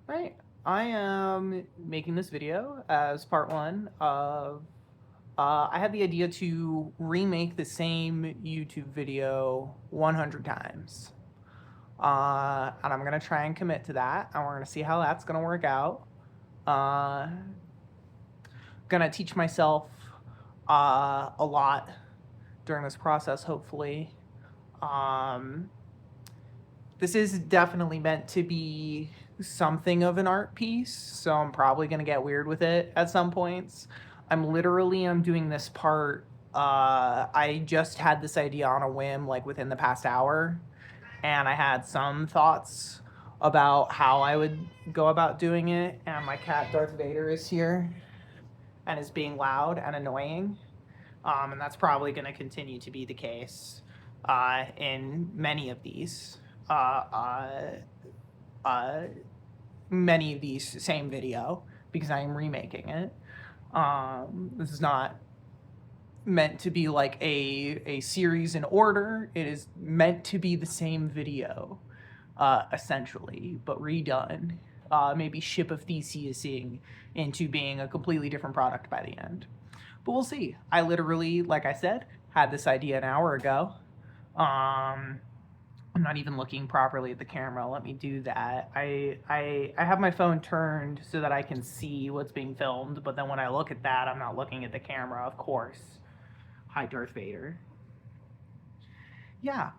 Right. I am making this video as part one of. I had the idea to remake the same YouTube video 100 times. And I'm going to try and commit to that, and we're going to see how that's going to work out. Uh, going to teach myself a lot during this process, hopefully. Um, this is definitely meant to be something of an art piece, so I'm probably going to get weird with it at some points. I'm doing this part. I just had this idea on a whim, like within the past hour, and I had some thoughts about how I would go about doing it. And my cat Darth Vader is here and is being loud and annoying. And that's probably going to continue to be the case in many of these. Uh, uh, uh, Many of these same video because I am remaking it. This is not meant to be like a series in order. It is meant to be the same video, essentially, but redone. Maybe ship of Theseusing into being a completely different product by the end. But we'll see. I literally, like I said, had this idea an hour ago. Um, I'm not even looking properly at the camera. Let me do that. I have my phone turned so that I can see what's being filmed, but then when I look at that, I'm not looking at the camera, of course. Hi, Darth Vader. Yeah,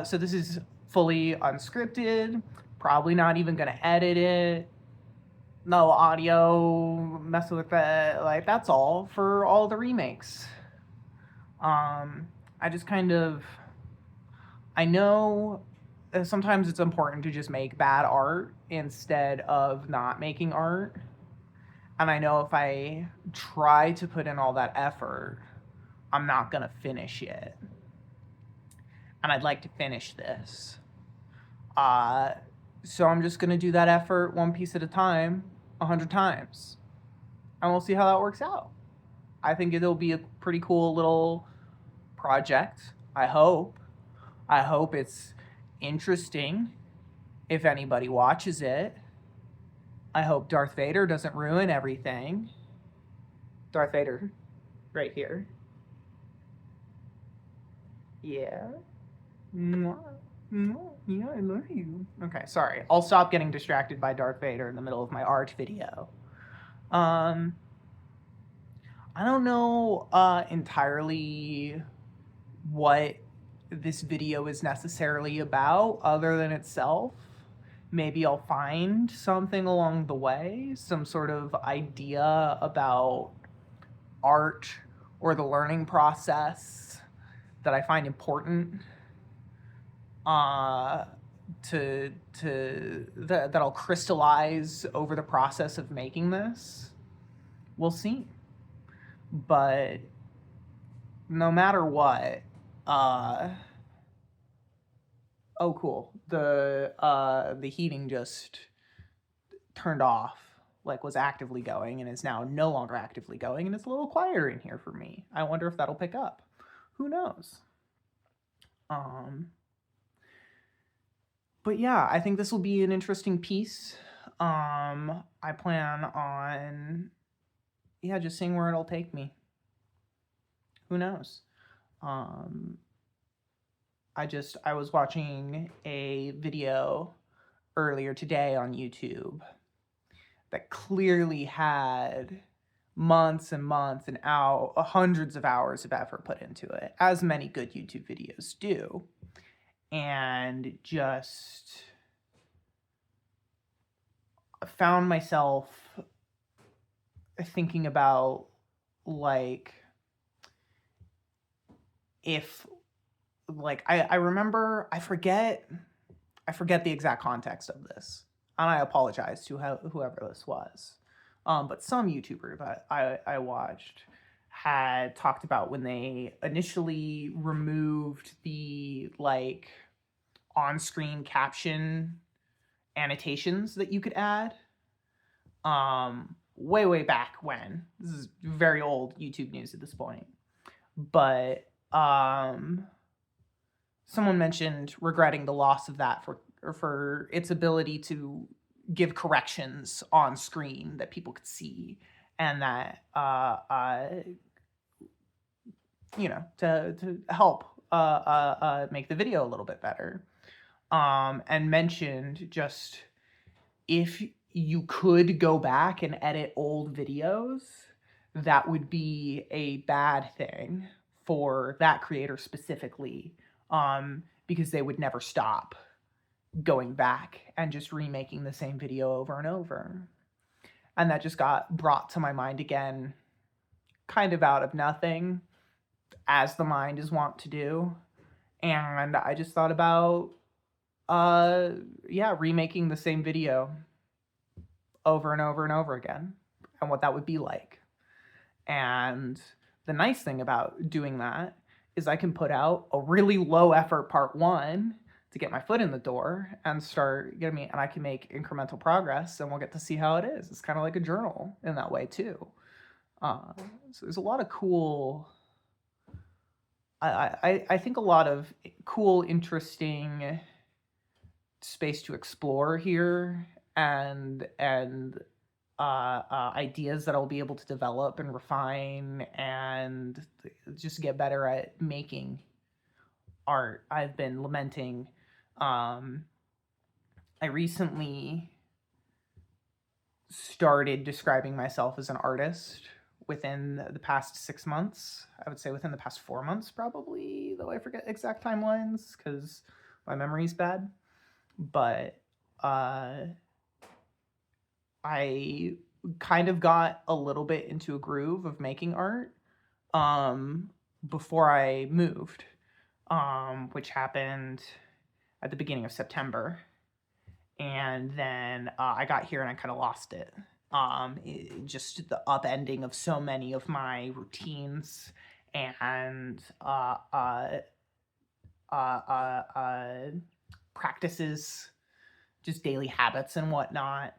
so this is fully unscripted, probably not even gonna edit it. No audio, messing with it. Like, that's all for all the remakes. I just kind of I know sometimes it's important to just make bad art instead of not making art. And I know if I try to put in all that effort, I'm not going to finish it. And I'd like to finish this. Uh, so I'm just going to do that effort one piece at a time, 100 times. And we'll see how that works out. I think it'll be a pretty cool little project. I hope. I hope it's interesting if anybody watches it. I hope Darth Vader doesn't ruin everything. Darth Vader, right here. Yeah. Yeah, I love you. Okay, sorry. I'll stop getting distracted by Darth Vader in the middle of my art video. Um, I don't know entirely what this video is necessarily about other than itself. Maybe I'll find something along the way, some sort of idea about art or the learning process that I find important uh, that I'll crystallize over the process of making this. We'll see. But no matter what, uh, oh cool, the heating just turned off, like was actively going and is now no longer actively going, and it's a little quieter in here for me. I wonder if that'll pick up. Who knows? Um, but yeah, I think this will be an interesting piece. I plan on, yeah, just seeing where it'll take me. Who knows? Um, I was watching a video earlier today on YouTube that clearly had months and months and hundreds of hours of effort put into it, as many good YouTube videos do. And just found myself thinking about, like, if, like, I remember, I forget the exact context of this, and I apologize to whoever this was. But some YouTuber that I watched had talked about when they initially removed the, like, on-screen caption annotations that you could add. Way back when. This is very old YouTube news at this point. But someone mentioned regretting the loss of that for its ability to give corrections on screen that people could see, and that to help make the video a little bit better. And mentioned just if you could go back and edit old videos, that would be a bad thing for that creator specifically, because they would never stop going back and just remaking the same video over and over. And that just got brought to my mind again, kind of out of nothing, as the mind is wont to do. And I just thought about, remaking the same video over and over and over again, and what that would be like. And the nice thing about doing that is I can put out a really low effort part 1 to get my foot in the door and start getting me, and I can make incremental progress, and we'll get to see how it is. It's kind of like a journal in that way too. So there's a lot of cool, I think a lot of cool, interesting space to explore here, and ideas that I'll be able to develop and refine and just get better at making art. I've been lamenting. I recently started describing myself as an artist within the past 6 months. I would say within the past 4 months, probably, though I forget exact timelines because my memory's bad. But I kind of got a little bit into a groove of making art before I moved, which happened at the beginning of September. And then I got here and I kind of lost it. Just the upending of so many of my routines and practices, just daily habits and whatnot.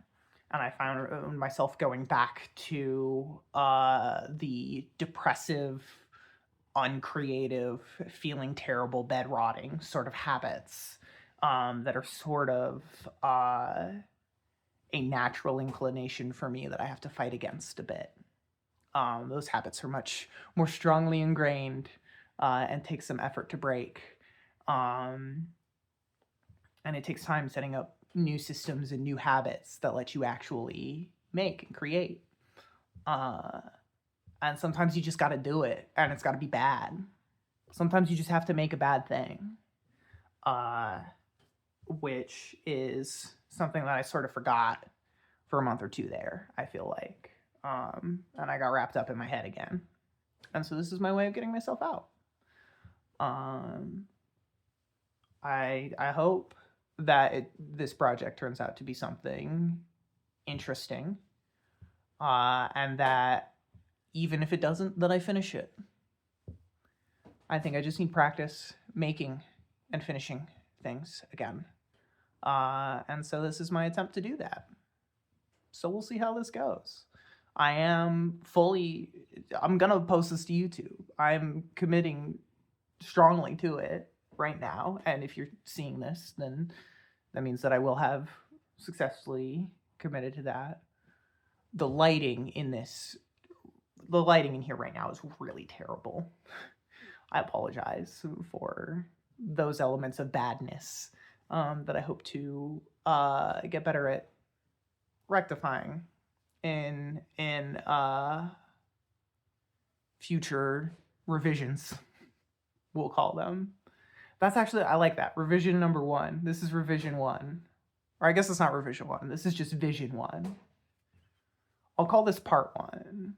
And I found myself going back to the depressive, uncreative, feeling terrible, bed rotting sort of habits that are sort of a natural inclination for me that I have to fight against a bit. Those habits are much more strongly ingrained and take some effort to break. And it takes time setting up new systems and new habits that let you actually make and create. And sometimes you just got to do it, and it's got to be bad. Sometimes you just have to make a bad thing, which is something that I sort of forgot for a month or two there, I feel like. And I got wrapped up in my head again. And so this is my way of getting myself out. I hope that this project turns out to be something interesting, and that even if it doesn't, that I finish it. I think I just need practice making and finishing things again. And so this is my attempt to do that. So we'll see how this goes. I'm gonna post this to YouTube. I'm committing strongly to it right now. And if you're seeing this, then that means that I will have successfully committed to that. The lighting in here right now is really terrible. I apologize for those elements of badness that I hope to get better at rectifying in future revisions, we'll call them. That's actually, I like that. Revision number 1. This is revision 1. Or I guess it's not revision 1. This is just vision 1. I'll call this part 1,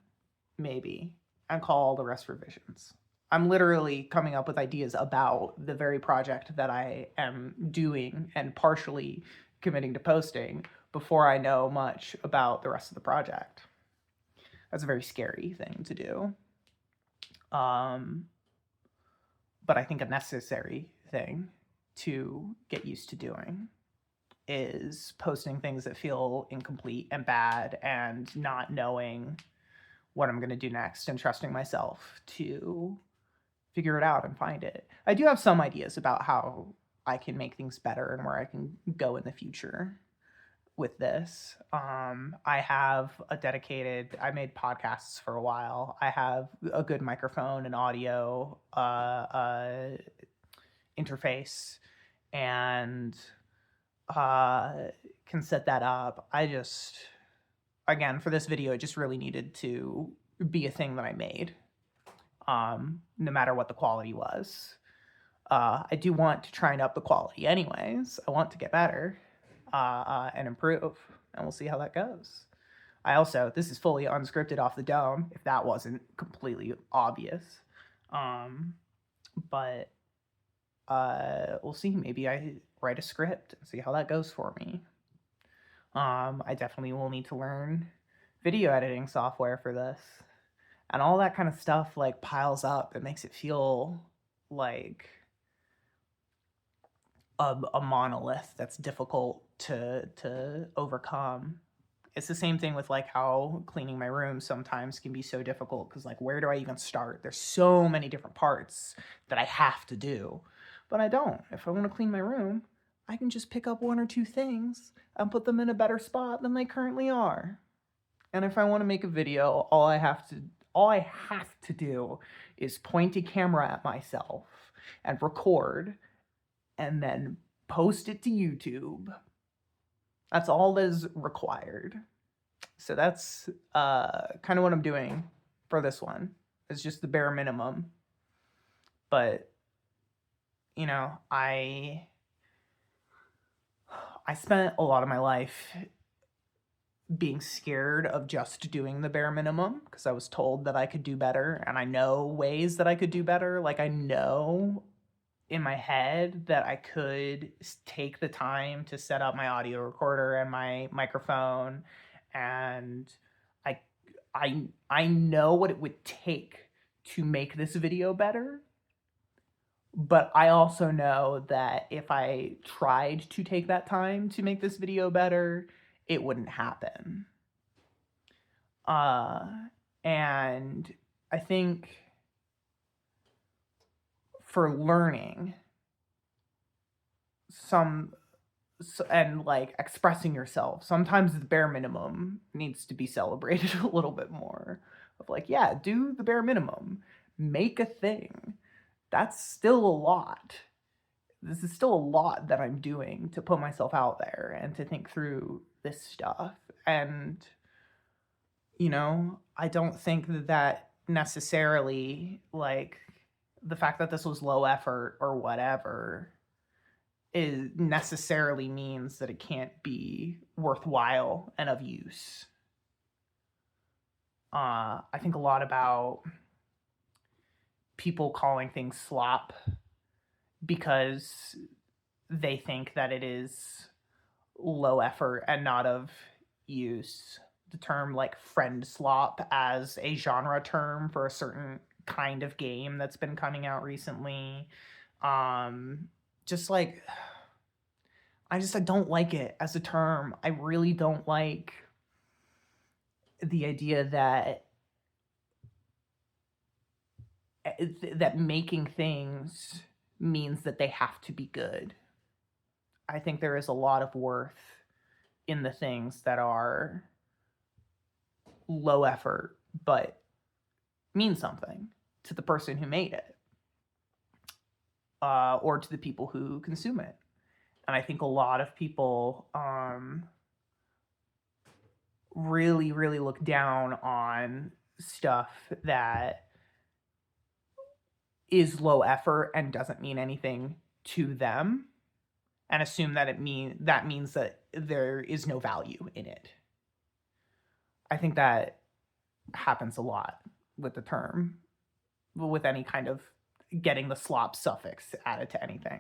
maybe, and call all the rest revisions. I'm literally coming up with ideas about the very project that I am doing and partially committing to posting before I know much about the rest of the project. That's a very scary thing to do. But I think a necessary thing to get used to doing is posting things that feel incomplete and bad and not knowing what I'm going to do next and trusting myself to figure it out and find it. I do have some ideas about how I can make things better and where I can go in the future with this. I have I made podcasts for a while. I have a good microphone and audio interface, and uh, can set that up. Again, for this video, it just really needed to be a thing that I made, no matter what the quality was. I do want to try and up the quality anyways. I want to get better and improve, and we'll see how that goes. This is fully unscripted off the dome, if that wasn't completely obvious. But we'll see. Maybe I write a script and see how that goes for me. I definitely will need to learn video editing software for this. And all that kind of stuff like piles up. It makes it feel like a monolith that's difficult to overcome. It's the same thing with like how cleaning my room sometimes can be so difficult, because like, where do I even start? There's so many different parts that I have to do, but I don't. If I want to clean my room, I can just pick up one or two things and put them in a better spot than they currently are. And if I want to make a video, all I have to do is point a camera at myself and record and then post it to YouTube. That's all that is required. So that's kind of what I'm doing for this one. It's just the bare minimum. But, you know, I spent a lot of my life being scared of just doing the bare minimum, because I was told that I could do better, and I know ways that I could do better. Like, I know in my head that I could take the time to set up my audio recorder and my microphone, and I know what it would take to make this video better. But I also know that if I tried to take that time to make this video better, it wouldn't happen. And I think for learning and like expressing yourself, sometimes the bare minimum needs to be celebrated a little bit more. Of like, yeah, do the bare minimum, make a thing. That's still a lot. This is still a lot that I'm doing to put myself out there and to think through this stuff. And, you know, I don't think that necessarily, like, the fact that this was low effort or whatever is necessarily means that it can't be worthwhile and of use. I think a lot about people calling things slop because they think that it is low effort and not of use. The term like friend slop as a genre term for a certain kind of game that's been coming out recently. Just like, I don't like it as a term. I really don't like the idea that making things means that they have to be good. I think there is a lot of worth in the things that are low effort but mean something to the person who made it, or to the people who consume it. And I think a lot of people really, really look down on stuff that is low effort and doesn't mean anything to them, and assume that that means that there is no value in it. I think that happens a lot with the term, with any kind of getting the slop suffix added to anything.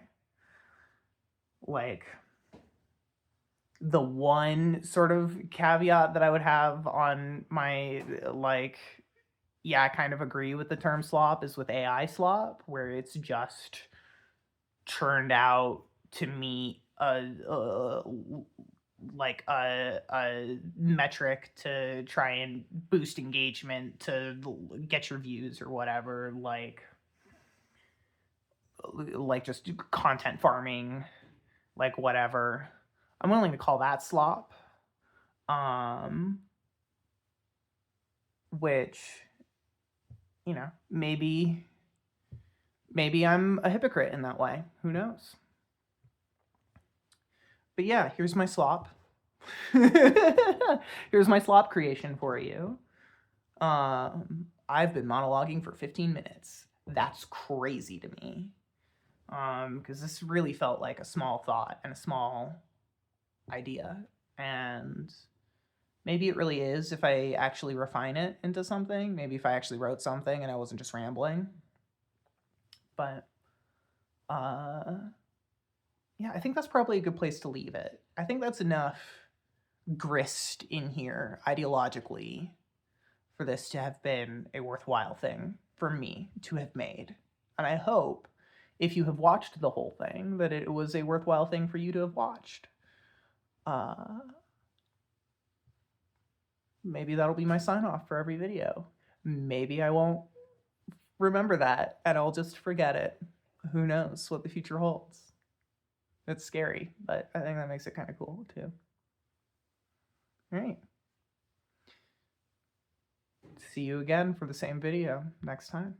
Like, the one sort of caveat that I would have on my, like, yeah, I kind of agree with the term slop is with AI slop, where it's just churned out to meet a metric to try and boost engagement to get your views or whatever, like just content farming, like whatever. I'm willing to call that slop, Which, you know, maybe I'm a hypocrite in that way. Who knows? But yeah, here's my slop. Here's my slop creation for you. I've been monologuing for 15 minutes. That's crazy to me. Because this really felt like a small thought and a small idea. And maybe it really is if I actually refine it into something. Maybe if I actually wrote something and I wasn't just rambling. But yeah, I think that's probably a good place to leave it. I think that's enough grist in here ideologically for this to have been a worthwhile thing for me to have made. And I hope if you have watched the whole thing that it was a worthwhile thing for you to have watched. Maybe that'll be my sign off for every video. Maybe I won't remember that and I'll just forget it. Who knows what the future holds? It's scary, but I think that makes it kind of cool too. All right. See you again for the same video next time.